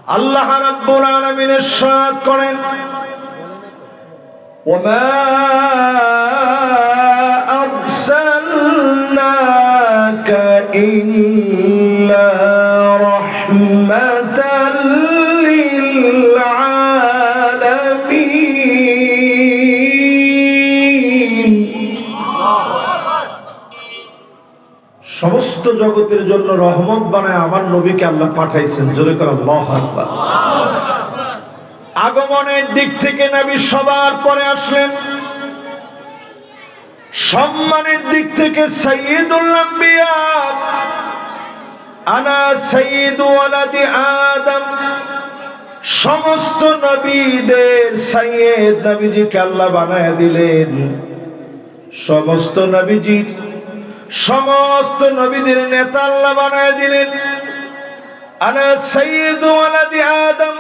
আল্লাহ রাব্বুল আলামিন ইরশাদ করেন, ওয়ামা আরসালনাকা ইল্লা রাহমাতাল লিল আলামিন। সমস্ত জগতের জন্য রহমত বানায় আমার নবীকে আল্লাহ পাঠাইছেন। জোরে করে আল্লাহু আকবার। আগমনের দিক থেকে নবী সবার পরে আসলেন। সম্মানের দিক থেকে সাইয়্যিদুল আম্বিয়া, আনা সাইয়্যিদু ওয়ালাদি আদম, সমস্ত নবীদের সাইয়্যিদ নবীজিকে আল্লাহ বানায় দিলেন। সমস্ত নবীজির সমস্ত নবীদের নেতা আল্লাহ বানায় দিলেন। আনা সাইয়্যিদু ওয়ালাদি আদম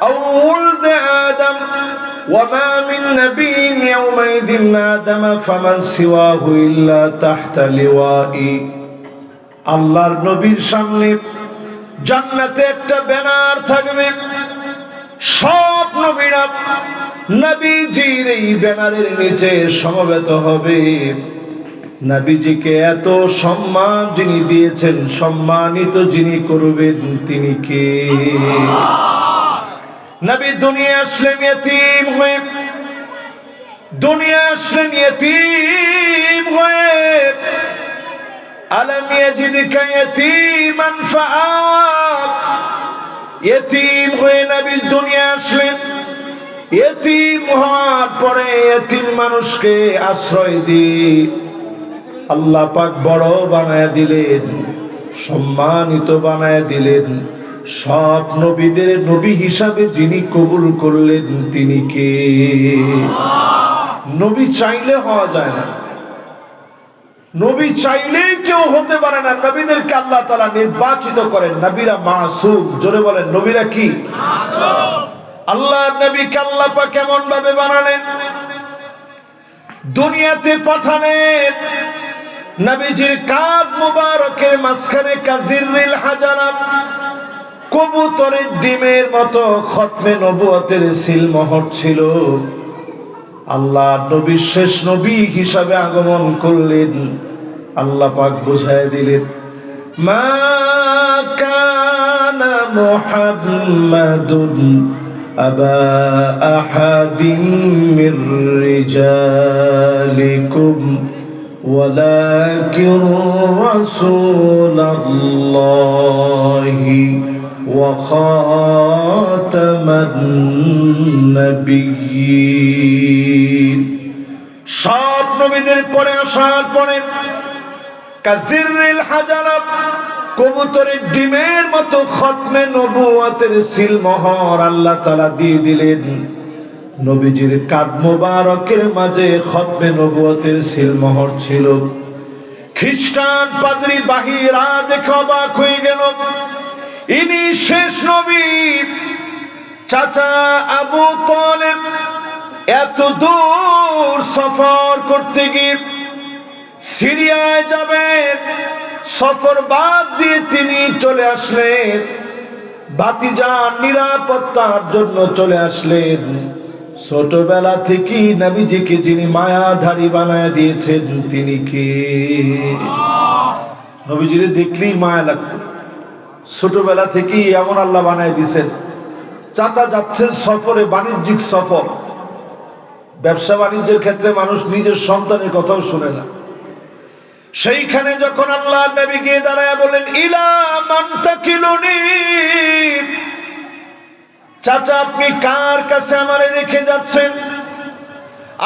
আও ওয়ালদ আদম ওয়া মা মিন নাবিয়্যিন ইয়াওমাইযিন আদম ফামান সিওয়াহু ইল্লা তাহতা লিওয়াই। আল্লাহর নবীর সামনে জান্নাতে একটা ব্যানার থাকবে, সব নবীরা নবীজির এই ব্যানারের নিচে সমবেত হবে। নবীজিকে এত সম্মান যিনি দিয়েছেন, সম্মানিত যিনি করবেন তিনি কে? নবী দুনিয়া আসলেন ইয়েতিম হয়ে, দুনিয়া আসলেন ইয়েতিম হয়ে। আলাম ইয়াজিদকা ইয়েতিমান ফাআব, ইয়েতিম হয়ে নবী দুনিয়া আসলেন। ইয়েতিম হওয়ার পরে ইয়েতিম মানুষকে আশ্রয় দিয়ে আল্লাহ পাক বড় বানায় দিলেন, সম্মানিত বানায় দিলেন। সব নবীদের নবী হিসাবে যিনি কবুল করলেন তিনি কে? নবী চাইলে হওয়া যায় না, নবী চাইলেই কেউ হতে পারে না। নবীদেরকে আল্লাহ তাআলা নির্বাচিত করেন। নবীরা মাসুম। জোরে বলেন, নবীরা কি মাসুম? আল্লাহ নবীকে আল্লাহ পাক কেমন ভাবে বানালেন, দুনিয়াতে পাঠালেন। নবীজির কাঁধ মুবারকের মাঝখানে কাযিররিল হাজারা, কবুতরের ডিমের মতো খতমে নবুয়তের সিলমোহর ছিল। আল্লাহ নবী শেষ নবী হিসাবে আগমন করলেন। আল্লাহ পাক বুঝায় দিলেন, মা কানা মুহাম্মাদুন আবা আহাদিন মির রিজালিকুম ওয়ালাকিন রাসূলুল্লাহি ওয়া খাতামান নাবিয়্যিন। সব নবীদের পরে আসার পরে কাযিররিল হাজারা, কবুতরের ডিমের মতো খতমে নবুয়তের সিলমোহর আল্লাহ তাআলা দিয়ে দিলেন। নবীজির কাঁধ মোবারকের মাঝে খতমে নবুয়তের সিলমোহর ছিল। খ্রিস্টান পাদ্রী বাহিরা দেখে অবাক হয়ে গেল, ইনি শেষ নবী। চাচা আবু তালেব এত দূর সফর করতে গিয়ে সিরিয়ায় যাবেন, সফর বাদ দিয়ে তিনি চলে আসলেন। ভাতিজার নিরাপত্তার জন্য চলে আসলেন। ছোটবেলা থেকেই নবীজিকে যিনি মায়াধারী বানায় দিয়েছেন তিনি কে? নবীজিরে দেখলেই মায়া লাগতো। ছোটবেলা থেকেই এমন আল্লাহ বানায় দিয়েছেন। চাচা যাচ্ছেন সফরে, বাণিজ্যিক সফর। ব্যবসা বাণিজ্যের ক্ষেত্রে মানুষ নিজের সন্তানের কথাও শুনে না। সেইখানে যখন আল্লাহ নবী গিয়ে দাঁড়ায় বলেন, ইলা মান তাকিলুনি, চাচা আপনি কার কাছে আমারে রেখে যাচ্ছেন?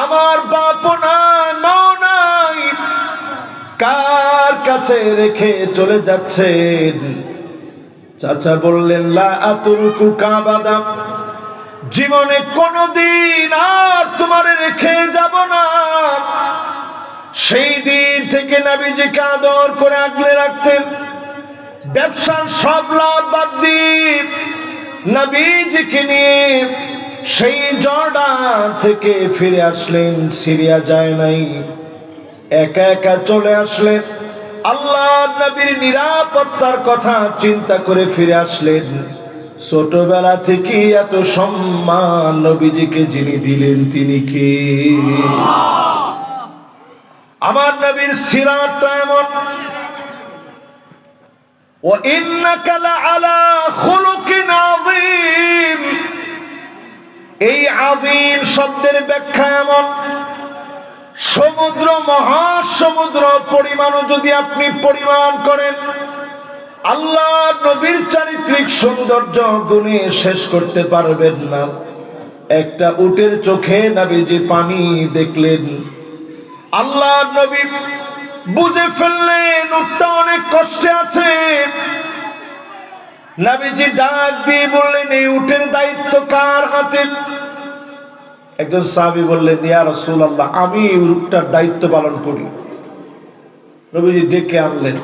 আমার বাপ নাই, মা নাই, কার কাছে রেখে চলে যাচ্ছেন? চাচা বললেন, লা আতুরকুকা আবাদা, জীবনে কোনদিন আর তোমারে রেখে যাব না। সেই দিন থেকে নবীজিকে আদর করে আগলে রাখতেন। ব্যবসার সব লাভ বাদ দিয়ে নবীজিকে নিয়ে সেই জর্ডান থেকে ফিরে আসলেন। সিরিয়া যায় নাই, একা একা চলে আসলেন। আল্লাহ নবীর নিরাপত্তার কথা চিন্তা করে ফিরে আসলেন। ছোটবেলা থেকে এত সম্মান নবীজিকে যিনি দিলেন তিনি কে? আমার নবীর সিরাতটা এমন, ওয়া ইন্নাকা লাআলা খুলুকিন আযীম। এই আযীম শব্দের ব্যাখ্যা এমন, সমুদ্র মহাসমুদ্র পরিমাণও যদি আপনি পরিমাণ করেন, আল্লাহ নবীর চারিত্রিক সৌন্দর্য গুণে শেষ করতে পারবেন না। একটা উটের চোখে নবীজি পানি দেখলেন, আল্লাহ নবী বুঝে ফেললেন উটটা অনেক কষ্টে আছে। নবীজি ডাক দিয়ে বললেন, এই উটের দায়িত্ব কার হাতে? একজন সাহাবী বললেন, ইয়া রাসূলুল্লাহ, আমি উটটার দায়িত্ব পালন করি। নবীজি ডেকে আনলেন,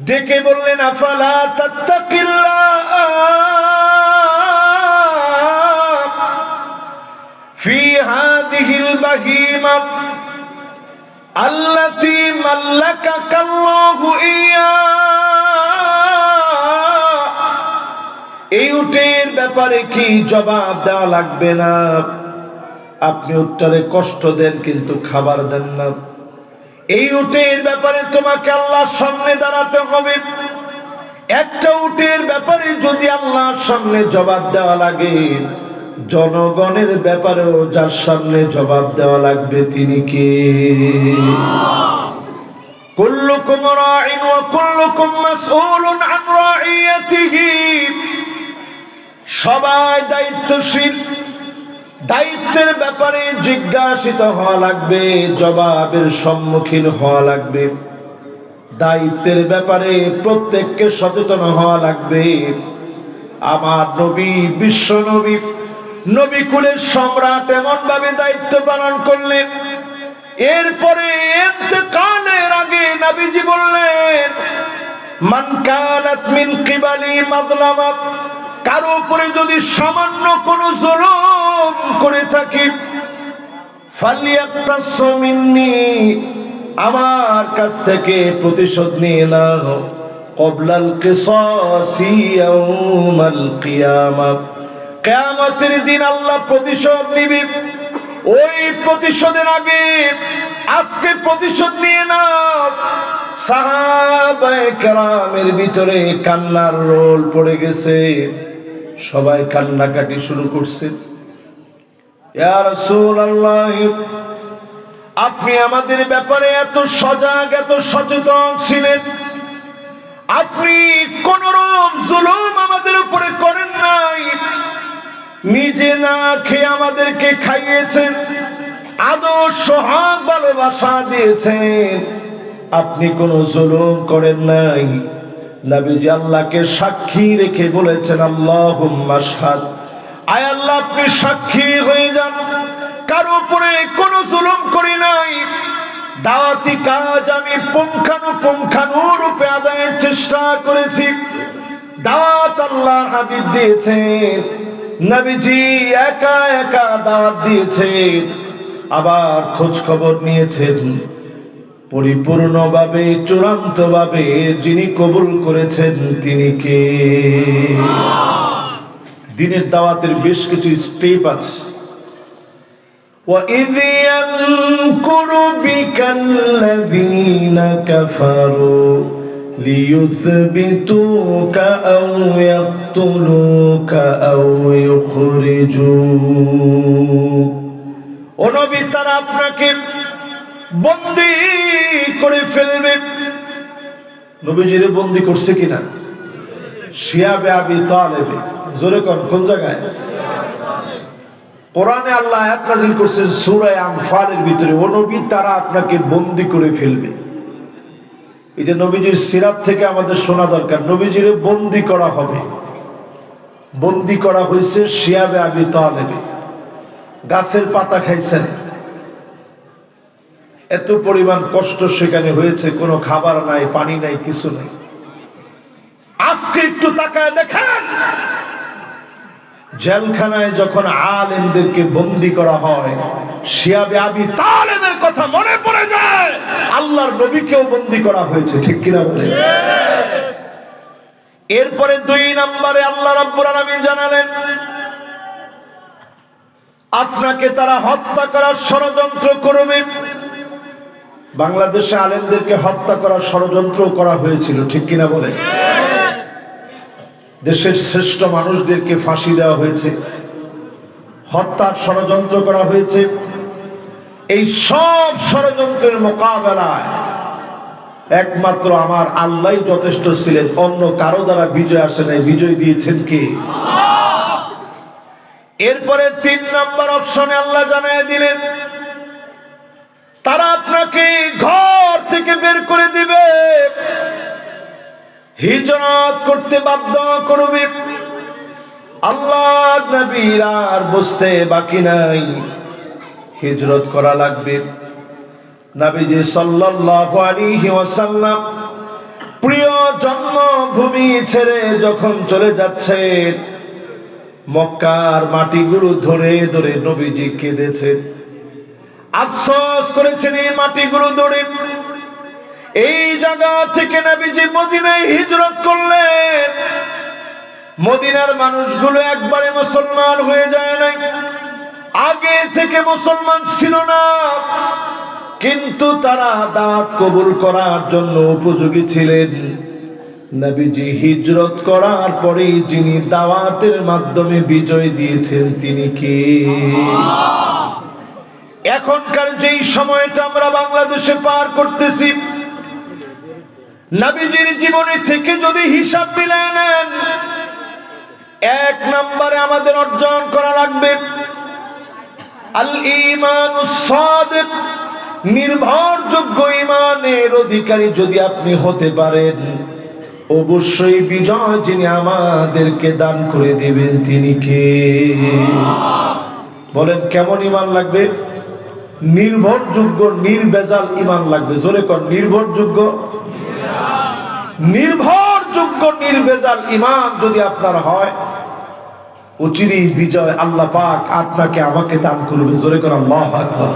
ডেকে বললেন, আফালা তাত্তাকিল্লাহ ফি হাযিহিল বাহিমা আল্লাতী মাল্লাকাকাল্লাহু ইয়া। এই উটের ব্যাপারে কি জবাব দেওয়া লাগবে না? আপনি উটটারে কষ্ট দেন কিন্তু খাবার দেন না। এই উটের ব্যাপারে তোমাকে আল্লাহর সামনে দাঁড়াতে হবে। একটা উটের ব্যাপারে যদি আল্লাহর সামনে জবাব দেওয়া লাগে, জনগণের ব্যাপারেও যার সামনে জবাব দেওয়া লাগবে তিনি কে? কুল্লুকুম রাঈন ওয়া কুল্লুকুম মাসউলুন আন রাঈয়াতিহি। সবাই দায়িত্বশীল, দায়িত্বের ব্যাপারে জিজ্ঞাসিত হওয়া লাগবে, জবাবের সম্মুখীন হওয়া লাগবে। দায়িত্বের ব্যাপারে প্রত্যেককে সচেতন হওয়া লাগবে। আমার নবী, বিশ্ব নবী, নবী কুলের সম্রাট এমন ভাবে দায়িত্ব পালন করলেন। এরপরে ইন্তেকালের আগে নবীজি বললেন, মান কানাত মিন কিবালি মাযলামা, কারো উপরে যদি সামান্য কোনো জুলুম করে থাকি, ফালিয়াক্তাসু মিন্নি, আমার কাছ থেকে প্রতিশোধ নিয়ে নাও। ক্বাবলাল কিসাসি ইয়াউমাল কিয়ামাহ, কিয়ামতের দিন আল্লাহ প্রতিশোধ নিবে। ওই প্রতিশোধের আগে আজকে প্রতিশোধ নিয়ে নাও। সাহাবায়ে কেরামের ভিতরে কান্নার রোল পড়ে গেছে, সবাই কান্নাকাটি শুরু করছে। ইয়া রাসূলুল্লাহ, আপনি আমাদের ব্যাপারে এত সজাগ, এত সচেতন ছিলেন, আপনি কোন রকম জুলুম আমাদের উপরে করেন নাই, নিজে না খেয়ে আমাদেরকে খাইয়েছেন, আদর সোহাগ ভালোবাসা দিয়েছেন, আপনি কোনো জুলুম করেন নাই। নবীজি আল্লাহকে সাক্ষী রেখে বলেছেন, আল্লাহুম্মা শাহাদ, আয় আল্লাহ আপনি সাক্ষী হয়ে যান, কারো উপরে কোনো জুলুম করি নাই। দাওয়াতি কাজ আমি পুঙ্খানুপুঙ্খানুরূপে আদায়ের চেষ্টা করেছি। দাওয়াত আল্লাহর হাবিব দিয়েছেন, নবীজি একা একা দাওয়াত দিয়েছেন, আবার খোঁজ খবর নিয়েছেন। পরিপূর্ণভাবে, চূড়ান্তভাবে যিনি কবুল করেছেন তিনি কে? দ্বীনের দাওয়াতের বেশ কিছু স্টেপ আছে। وَإِذْ يَمْكُرُ بِكَ الَّذِينَ كَفَرُوا لِيُثْبِتُوكَ أَوْ يَقْتُلُوكَ أَوْ يُخْرِجُوكَ। ও নবী, তারা আপনাকে বন্দী করে ফেলবে। নবীজিরে বন্দী করছে কিনা? শিয়াবে আবি তালেব। জোরে কোন জায়গায়? কোরআনে আল্লাহ আয়াত নাযিল করছেন সূরা আনফালের ভিতরে, ও নবী, তারা আপনাকে বন্দী করে ফেলবে। এটা নবীজির সিরাত থেকে আমাদের শোনা দরকার। নবীজিরে বন্দী করা হবে। বন্দী করা হয়েছে শিয়াবে আবি তালেবে। গাছের পাতা খাইছেন, এত পরিমাণ কষ্ট সেখানে হয়েছে, কোনো খাবার নাই, পানি নাই, কিছু নাই। আজকে একটু তাকায় দেখেন, জেলখানায় যখন আলেমদেরকে বন্দী করা হয়, শিয়াবে আবি তালেবের কথা মনে পড়ে যায়। আল্লাহর নবীকেও বন্দী করা হয়েছে, ঠিক কিনা বলে? এরপরে 2 নম্বরে আল্লাহ রাব্বুল আলামিন জানালেন আপনাকে তারা হত্যা করার ষড়যন্ত্র করবে। বাংলাদেশে আলেমদেরকে হত্যা করার ষড়যন্ত্র করা হয়েছিল, ঠিক কিনা বলে? দেশের শ্রেষ্ঠ মানুষদেরকে ফাঁসি দেওয়া হয়েছে, হত্যার ষড়যন্ত্র করা হয়েছে। এই সব ষড়যন্ত্রের মোকাবেলায় একমাত্র আমার আল্লাহই যথেষ্ট ছিলেন, অন্য কারো দ্বারা বিজয় আসে নাই। বিজয় দিয়েছেন কে? এরপরে 3 নম্বর অপশনে আল্লাহ জানায় দিলেন তারা আপনাকে ঘর থেকে বের করে দিবে, হিজরত করতে বাধ্য করবে। আল্লাহর নবীর আর বুঝতে বাকি নাই, হিজরত করা লাগবে। নবীজি সাল্লাল্লাহু আলাইহি ওয়াসাল্লাম প্রিয় জন্মভূমি ছেড়ে যখন চলে যাচ্ছেন, মক্কার মাটিগুলো ধরে ধরে নবীজি কেঁদেছেন, আফসোস করেছেন এই মাটিগুলো ধরে। এই জায়গা থেকে নবীজি মদিনায় হিজরত করলেন। মদিনার মানুষগুলো একবারে মুসলমান হয়ে যায় নাই, আগে থেকে মুসলমান ছিল না, কিন্তু তারা দাওয়াত কবুল করার জন্য উপযোগী ছিলেন। নবীজি হিজরত করার পরে যিনি দাওয়াতের মাধ্যমে বিজয় দিয়েছেন তিনি কে? এখনকার যেই সময়টা আমরা বাংলাদেশে পার করতেছি, নবীজির জীবনী থেকে যদি হিসাব মিলায় নেন, 1 নম্বরে আমাদের অর্জন করা লাগবে আল ঈমানুস সাদিক, নির্ভরযোগ্য ঈমানের অধিকারী যদি আপনি হতে পারেন, অবশ্যই বিজয় যিনি আমাদেরকে দান করে দিবেন তিনি কে? বলেন কেমন ঈমান লাগবে? নির্ভরযোগ্য নির্ভেজাল ঈমান লাগবে। জোরে কর, নির্ভরযোগ্য নির্ভেজাল ঈমান যদি আপনার হয়, অচিরেই বিজয় আল্লাহ পাক আপনাকে আমাকে দান করবে। জোরে কর আল্লাহু আকবার।